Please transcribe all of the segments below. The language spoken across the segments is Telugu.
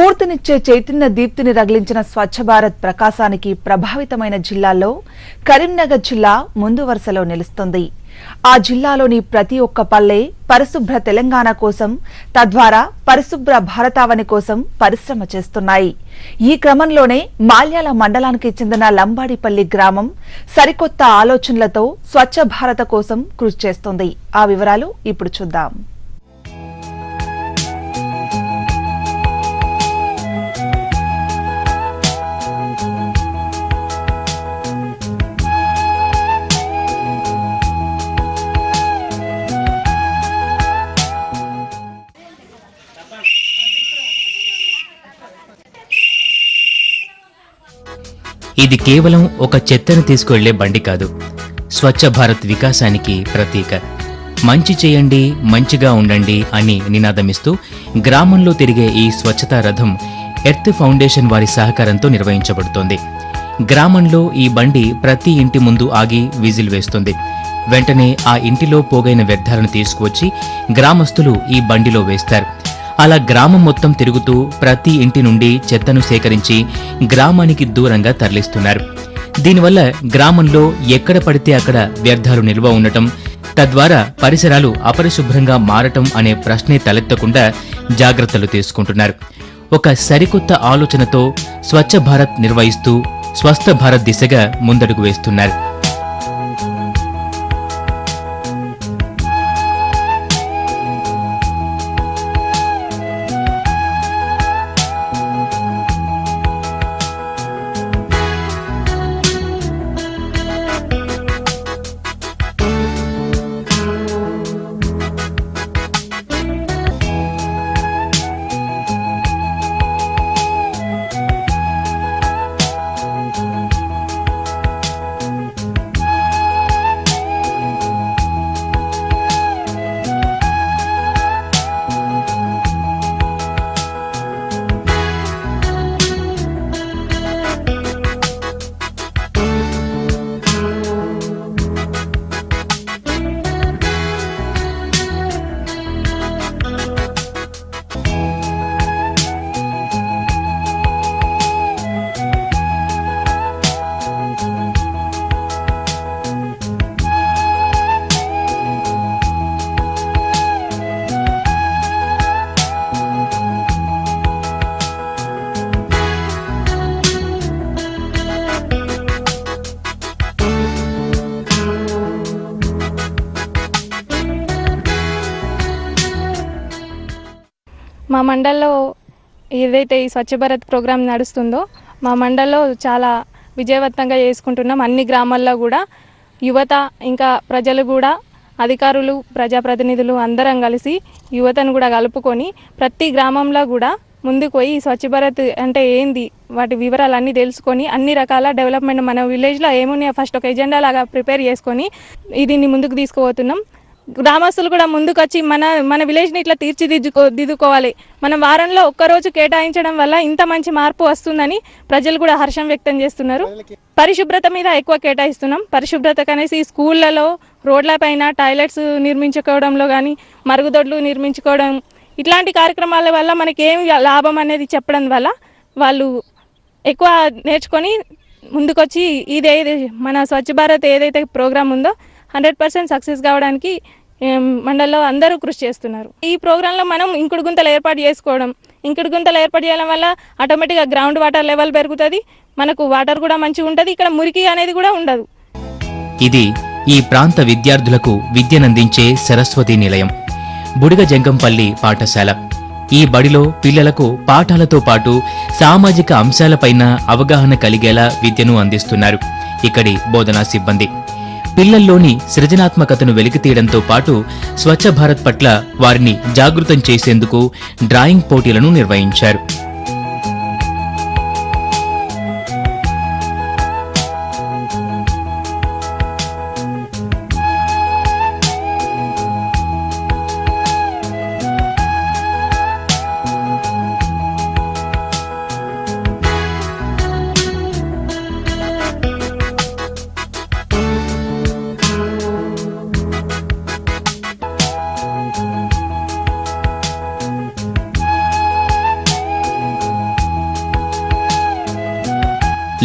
స్ఫూర్తినిచ్చే చైతన్య దీప్తిని రగిలించిన స్వచ్ఛ భారత్ ప్రకాశానికి ప్రభావితమైన జిల్లాల్లో కరీంనగర్ జిల్లా ముందు వరుసలో నిలుస్తుంది. ఆ జిల్లాలోని ప్రతి ఒక్క పల్లె పరిశుభ్ర తెలంగాణ కోసం, తద్వారా పరిశుభ్ర భారతావని కోసం పరిశ్రమ చేస్తున్నాయి. ఈ క్రమంలోనే మాల్యాల మండలానికి చెందిన లంబాడిపల్లి గ్రామం సరికొత్త ఆలోచనలతో స్వచ్ఛ భారత కోసం కృషి చేస్తుంది. ఆ వివరాలు ఇప్పుడు చూద్దాం. ఇది కేవలం ఒక చెత్తను తీసుకువెళ్లే బండి కాదు, స్వచ్ఛ భారత్ వికాసానికి ప్రతీక. మంచి చేయండి, మంచిగా ఉండండి అని నినాదమిస్తూ గ్రామంలో తిరిగే ఈ స్వచ్ఛతా రథం ఎర్త్ ఫౌండేషన్ వారి సహకారంతో నిర్వహించబడుతోంది. గ్రామంలో ఈ బండి ప్రతి ఇంటి ముందు ఆగి విజిల్ వేస్తుంది. వెంటనే ఆ ఇంటిలో పోగైన వ్యర్థాలను తీసుకువచ్చి గ్రామస్తులు ఈ బండిలో వేస్తారు. అలా గ్రామం మొత్తం తిరుగుతూ ప్రతి ఇంటి నుండి చెత్తను సేకరించి గ్రామానికి దూరంగా తరలిస్తున్నారు. దీనివల్ల గ్రామంలో ఎక్కడ పడితే అక్కడ వ్యర్థాలు నిల్వ ఉండటం, తద్వారా పరిసరాలు అపరిశుభ్రంగా మారటం అనే ప్రశ్నే తలెత్తకుండా జాగ్రత్తలు తీసుకుంటున్నారు. ఒక సరికొత్త ఆలోచనతో స్వచ్ఛ భారత్ నిర్వహిస్తూ స్వస్థ భారత్ దిశగా ముందడుగు వేస్తున్నారు. మా మండల్లో ఏదైతే ఈ స్వచ్ఛ భారత్ ప్రోగ్రాం నడుస్తుందో మా మండల్లో చాలా విజయవంతంగా చేసుకుంటున్నాం. అన్ని గ్రామాల్లో కూడా యువత ఇంకా ప్రజలు కూడా, అధికారులు, ప్రజాప్రతినిధులు అందరం కలిసి యువతను కూడా కలుపుకొని ప్రతి గ్రామంలో కూడా ముందుకు పోయి స్వచ్ఛ భారత్ అంటే ఏంది, వాటి వివరాలన్నీ తెలుసుకొని అన్ని రకాల డెవలప్మెంట్ మన విలేజ్లో ఏమున్నాయో ఫస్ట్ ఒక ఎజెండా లాగా ప్రిపేర్ చేసుకొని దీన్ని ముందుకు తీసుకుపోతున్నాం. గ్రామస్తులు కూడా ముందుకొచ్చి మన విలేజ్ని ఇట్లా తీర్చిదిద్దుకోవాలి. మనం వారంలో ఒక్కరోజు కేటాయించడం వల్ల ఇంత మంచి మార్పు వస్తుందని ప్రజలు కూడా హర్షం వ్యక్తం చేస్తున్నారు. పరిశుభ్రత మీద ఎక్కువ కేటాయిస్తున్నాం. పరిశుభ్రత కనేసి స్కూళ్ళలో, రోడ్లపైన టాయిలెట్స్ నిర్మించుకోవడంలో కానీ, మరుగుదొడ్లు నిర్మించుకోవడం, ఇట్లాంటి కార్యక్రమాల వల్ల మనకి ఏం లాభం అనేది చెప్పడం వల్ల వాళ్ళు ఎక్కువ నేర్చుకొని ముందుకొచ్చి ఇదేది మన స్వచ్ఛ భారత్ ఏదైతే ప్రోగ్రామ్ ఉందో 100% సక్సెస్ కావడానికి మండలంలో అందరూ కృషి చేస్తున్నారు. ఈ ప్రోగ్రాంలో మనం ఇంకుడు గుంతలు ఏర్పాటు చేసుకోవడం, ఇంకుడు గుంతలు ఏర్పాటు చేయడం వల్ల ఆటోమేటిక్గా గ్రౌండ్ వాటర్ లెవెల్ పెరుగుతుంది, మనకు వాటర్ కూడా మంచిగా ఉంటుంది, ఇక్కడ మురికి అనేది కూడా ఉండదు. ఇది ఈ ప్రాంత విద్యార్థులకు విద్యనందించే సరస్వతి నిలయం, బుడిగ జంగంపల్లి పాఠశాల. ఈ బడిలో పిల్లలకు పాఠాలతో పాటు సామాజిక అంశాలపైన అవగాహన కలిగేలా విద్యను అందిస్తున్నారు ఇక్కడి బోధనా సిబ్బంది. పిల్లల్లోని సృజనాత్మకతను వెలికితీయడంతో పాటు స్వచ్ఛ భారత్ పట్ల వారిని జాగృతం చేసేందుకు డ్రాయింగ్ పోటీలను నిర్వహించారు.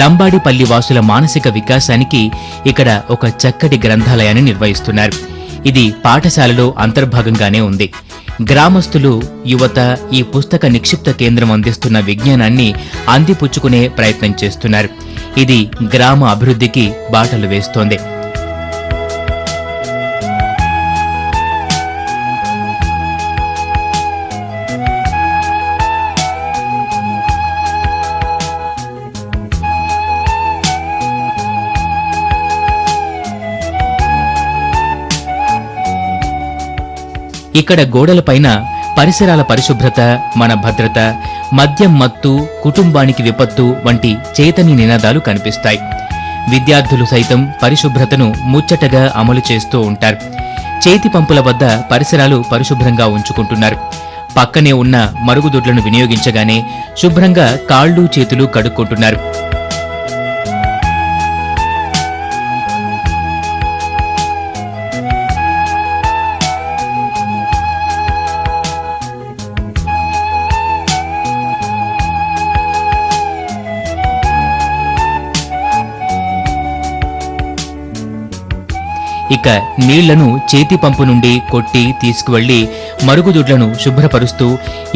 లంబాడిపల్లి వాసుల మానసిక వికాసానికి ఇక్కడ ఒక చక్కటి గ్రంథాలయాన్ని నిర్వహిస్తున్నారు. ఇది పాఠశాలలో అంతర్భాగంగానే ఉంది. గ్రామస్తులు, యువత ఈ పుస్తక నిక్షిప్త కేంద్రం అందిస్తున్న విజ్ఞానాన్ని అందిపుచ్చుకునే ప్రయత్నం చేస్తున్నారు. ఇది గ్రామ అభివృద్ధికి బాటలు వేస్తోంది. ఇక్కడ గోడలపైన పరిసరాల పరిశుభ్రత, మన భద్రత, మద్యం మత్తు, కుటుంబానికి విపత్తు వంటి చైతన్య నినాదాలు కనిపిస్తాయి. విద్యార్థులు సైతం పరిశుభ్రతను ముచ్చటగా అమలు చేస్తూ ఉంటారు. చేతి పంపుల వద్ద పరిసరాలు పరిశుభ్రంగా ఉంచుకుంటున్నారు. పక్కనే ఉన్న మరుగుదొడ్లను వినియోగించగానే శుభ్రంగా కాళ్ళు చేతులు కడుక్కుంటున్నారు. ఇక నీళ్లను చేతి పంపు నుండి కొట్టి తీసుకువెళ్లి మరుగుదొడ్లను శుభ్రపరుస్తూ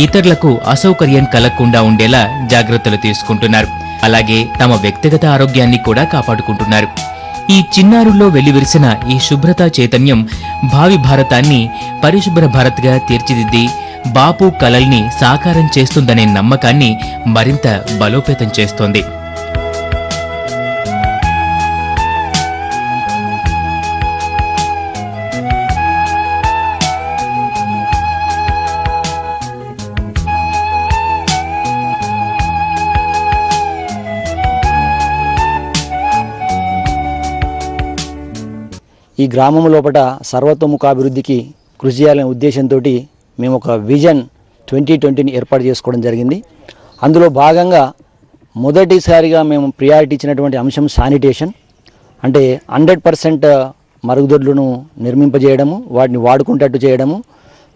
ఇతరులకు అసౌకర్యం కలగకుండా ఉండేలా జాగ్రత్తలు తీసుకుంటున్నారు. అలాగే తమ వ్యక్తిగత ఆరోగ్యాన్ని కూడా కాపాడుకుంటున్నారు. ఈ చిన్నారుల్లో వెల్లివిరిసిన ఈ శుభ్రతా చైతన్యం భావి భారతాన్ని పరిశుభ్ర భారత్గా తీర్చిదిద్ది బాపు కలల్ని సాకారం చేస్తుందనే నమ్మకాన్ని మరింత బలోపేతం చేస్తోంది. ఈ గ్రామం లోపల సర్వతోముఖాభివృద్ధికి కృషి చేయాలనే ఉద్దేశంతో మేము ఒక విజన్ 2020ని ఏర్పాటు చేసుకోవడం జరిగింది. అందులో భాగంగా మొదటిసారిగా మేము ప్రియారిటీ ఇచ్చినటువంటి అంశం శానిటేషన్. అంటే 100% మరుగుదొడ్లను నిర్మింపజేయడము, వాటిని వాడుకుంటట్టు చేయడము.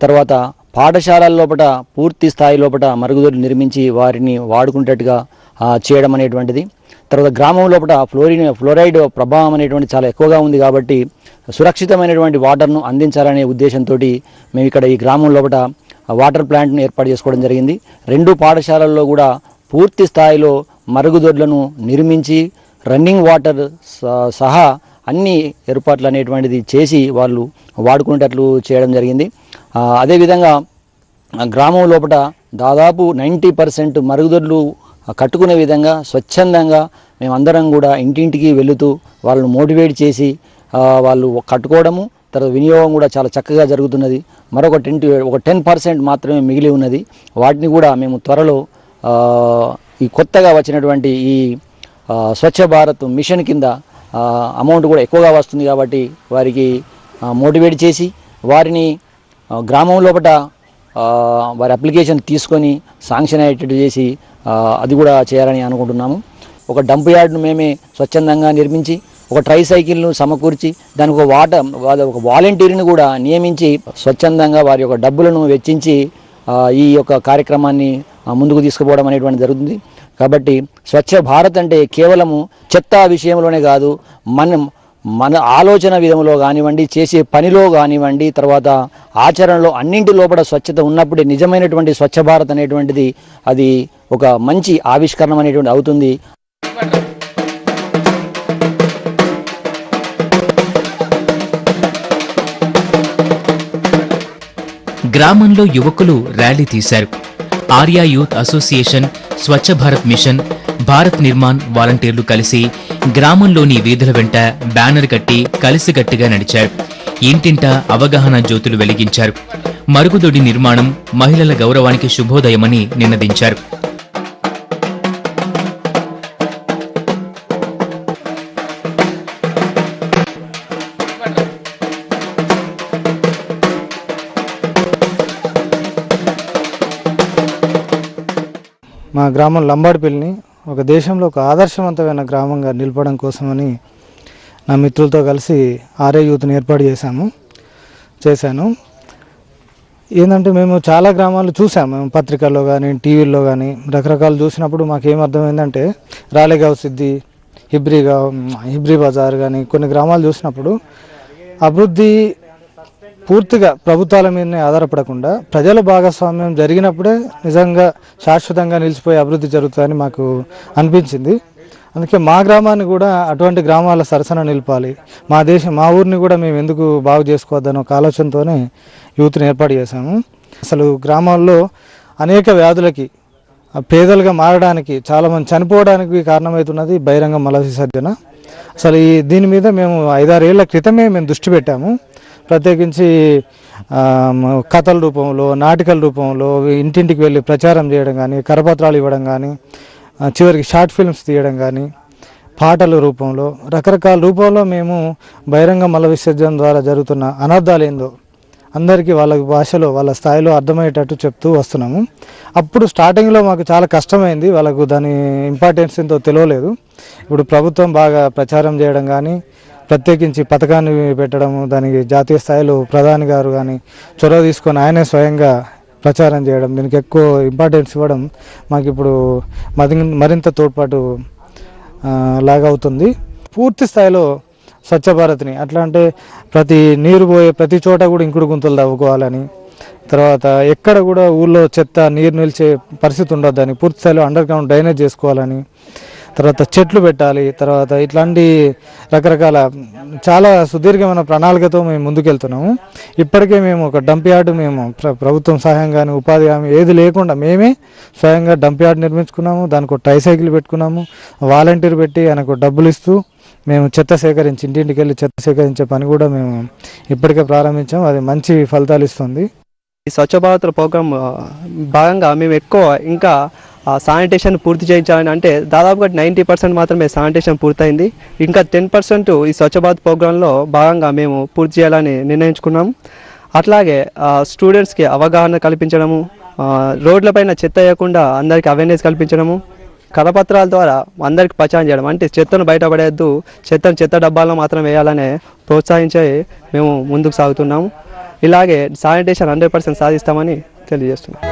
తర్వాత పాఠశాలల లోపల పూర్తి స్థాయి లోపల మరుగుదొడ్లు నిర్మించి వారిని వాడుకుంటట్టుగా చేయడం అనేటువంటిది. తర్వాత గ్రామం లోపల ఫ్లోరైడ్ ప్రభావం అనేటువంటి చాలా ఎక్కువగా ఉంది కాబట్టి సురక్షితమైనటువంటి వాటర్ను అందించాలనే ఉద్దేశంతో మేము ఇక్కడ ఈ గ్రామం లోపల వాటర్ ప్లాంట్ను ఏర్పాటు చేసుకోవడం జరిగింది. 2 పాఠశాలల్లో కూడా పూర్తి స్థాయిలో మరుగుదొడ్లను నిర్మించి రన్నింగ్ వాటర్ సహా అన్ని ఏర్పాట్లు అనేటువంటిది చేసి వాళ్ళు వాడుకునేటట్లు చేయడం జరిగింది. అదేవిధంగా గ్రామం లోపల దాదాపు 90% మరుగుదొడ్లు కట్టుకునే విధంగా స్వచ్ఛందంగా మేమందరం కూడా ఇంటింటికి వెళుతూ వాళ్ళను మోటివేట్ చేసి వాళ్ళు కట్టుకోవడము, తర్వాత వినియోగం కూడా చాలా చక్కగా జరుగుతున్నది. మరొక 10% మాత్రమే మిగిలి ఉన్నది. వాటిని కూడా మేము త్వరలో ఈ కొత్తగా వచ్చినటువంటి ఈ స్వచ్ఛ భారత్ మిషన్ కింద అమౌంట్ కూడా ఎక్కువగా వస్తుంది కాబట్టి వారికి మోటివేట్ చేసి వారిని గ్రామం లోపల వారి అప్లికేషన్ తీసుకొని శాంక్షన్ అయ్యేటట్టు చేసి అది కూడా చేయాలని అనుకుంటున్నాము. ఒక డంప్ యార్డ్ను మేమే స్వచ్ఛందంగా నిర్మించి ఒక ట్రైసైకిల్ను సమకూర్చి దానికి ఒక వాలంటీర్ని కూడా నియమించి స్వచ్ఛందంగా వారి యొక్క డబ్బులను వెచ్చించి ఈ యొక్క కార్యక్రమాన్ని ముందుకు తీసుకుపోవడం అనేటువంటి జరుగుతుంది. కాబట్టి స్వచ్ఛ భారత్ అంటే కేవలము చెత్త విషయంలోనే కాదు, మన ఆలోచన విధంలో కానివ్వండి, చేసే పనిలో కానివ్వండి, తర్వాత ఆచరణలో అన్నింటి లోపల స్వచ్ఛత ఉన్నప్పుడే నిజమైనటువంటి స్వచ్ఛ భారత్ అనేటువంటిది అది ఒక మంచి ఆవిష్కరణం అనేటువంటి అవుతుంది. గ్రామంలో యువకులు ర్యాలీ తీశారు. Arya youth association, Swachh Bharat machine, Bharat Nirman వాలంటీర్లు కలిసి గ్రామంలోని వీధుల వెంట బ్యానర్ కట్టి కలిసికట్టుగా నడిచారు. ఇంటింటా అవగాహన జ్యోతులు వెలిగించారు. మరుగుదొడ్డి నిర్మాణం మహిళల గౌరవానికి శుభోదయమని నినదించారు. మా గ్రామం లంబాడిపల్లిని ఒక దేశంలో ఒక ఆదర్శవంతమైన గ్రామంగా నిలపడం కోసమని నా మిత్రులతో కలిసి ఆర్ఏ యూత్ని ఏర్పాటు చేశాను. ఏంటంటే మేము చాలా గ్రామాలు చూసాము, మేము పత్రికల్లో కానీ టీవీల్లో కానీ రకరకాలు చూసినప్పుడు మాకు ఏమర్థమైందంటే రాలేగావ్ సిద్ధి, హిబ్రీ బజార్ కానీ కొన్ని గ్రామాలు చూసినప్పుడు అభివృద్ధి పూర్తిగా ప్రభుత్వాల మీదనే ఆధారపడకుండా ప్రజల భాగస్వామ్యం జరిగినప్పుడే నిజంగా శాశ్వతంగా నిలిచిపోయే అభివృద్ధి జరుగుతుందని మాకు అనిపించింది. అందుకే మా గ్రామాన్ని కూడా అటువంటి గ్రామాల సరసన నిలపాలి, మా ఊరిని కూడా మేము ఎందుకు బాగు చేసుకోవద్దనే ఒక ఆలోచనతోనే యూత్ని ఏర్పాటు చేశాము. అసలు గ్రామాల్లో అనేక వ్యాధులకి పేదలుగా మారడానికి, చాలామంది చనిపోవడానికి కారణమవుతున్నది బహిరంగ మల విసర్జన. అసలు దీని మీద మేము 5-6 ఏళ్ల క్రితమే మేము దృష్టి పెట్టాము. ప్రత్యేకించి కథల రూపంలో, నాటికల రూపంలో ఇంటింటికి వెళ్ళి ప్రచారం చేయడం కానీ, కరపత్రాలు ఇవ్వడం కానీ, చివరికి షార్ట్ ఫిల్మ్స్ తీయడం కానీ, పాటల రూపంలో, రకరకాల రూపంలో మేము బహిరంగ మల విసర్జన ద్వారా జరుగుతున్న అనర్థాలు ఏందో అందరికీ వాళ్ళ భాషలో వాళ్ళ స్థాయిలో అర్థమయ్యేటట్టు చెప్తూ వస్తున్నాము. అప్పుడు స్టార్టింగ్లో మాకు చాలా కష్టమైంది, వాళ్ళకు దాని ఇంపార్టెన్స్ ఎంతో తెలియలేదు. ఇప్పుడు ప్రభుత్వం బాగా ప్రచారం చేయడం కానీ, ప్రత్యేకించి పథకాన్ని పెట్టడము, దానికి జాతీయ స్థాయిలో ప్రధాని గారు కానీ చొరవ తీసుకొని ఆయనే స్వయంగా ప్రచారం చేయడం, దీనికి ఎక్కువ ఇంపార్టెన్స్ ఇవ్వడం మాకు ఇప్పుడు మరింత తోడ్పాటు లాగా అవుతుంది. పూర్తి స్థాయిలో స్వచ్ఛ భారత్ని అట్లా అంటే నీరు పోయే ప్రతి చోట కూడా ఇంకుడు గుంతలు తవ్వుకోవాలని, తర్వాత ఎక్కడ కూడా ఊళ్ళో చెత్త నీరు నిలిచే పరిస్థితి ఉండొద్దని, పూర్తి స్థాయిలో అండర్ గ్రౌండ్ డ్రైనేజ్ చేసుకోవాలని, తర్వాత చెట్లు పెట్టాలి, తర్వాత ఇట్లాంటి రకరకాల చాలా సుదీర్ఘమైన ప్రణాళికతో మేము ముందుకెళ్తున్నాము. ఇప్పటికే మేము ఒక డంప్ యార్డు మేము ప్రభుత్వం సహాయం కానీ ఉపాధి హామీ ఏది లేకుండా మేమే స్వయంగా డంప్ యార్డ్ నిర్మించుకున్నాము. దానికి ఒక ట్రైసైకిల్ పెట్టుకున్నాము, వాలంటీర్ పెట్టి ఆయనకు డబ్బులు ఇస్తూ మేము చెత్త సేకరించి ఇంటింటికి వెళ్ళి చెత్త సేకరించే పని కూడా మేము ఇప్పటికే ప్రారంభించాము. అది మంచి ఫలితాలు ఇస్తుంది. ఈ స్వచ్ఛ భారత్ ప్రోగ్రామ్ భాగంగా మేము ఎక్కువ ఇంకా శానిటేషన్ పూర్తి చేయించాలని, అంటే దాదాపుగా 90% మాత్రమే శానిటేషన్ పూర్తయింది. ఇంకా 10% ఈ స్వచ్ఛ భారత్ ప్రోగ్రాంలో భాగంగా మేము పూర్తి చేయాలని నిర్ణయించుకున్నాము. అట్లాగే స్టూడెంట్స్కి అవగాహన కల్పించడము, రోడ్లపైన చెత్త వేయకుండా అందరికీ అవేర్నెస్ కల్పించడము, కరపత్రాల ద్వారా అందరికి ప్రచారం చేయడం, అంటే చెత్తను బయటపడేయద్దు, చెత్తను చెత్త డబ్బాల్లో మాత్రం వేయాలనే ప్రోత్సహించి మేము ముందుకు సాగుతున్నాము. ఇలాగే శానిటేషన్ 100% సాధిస్తామని తెలియజేస్తున్నాం.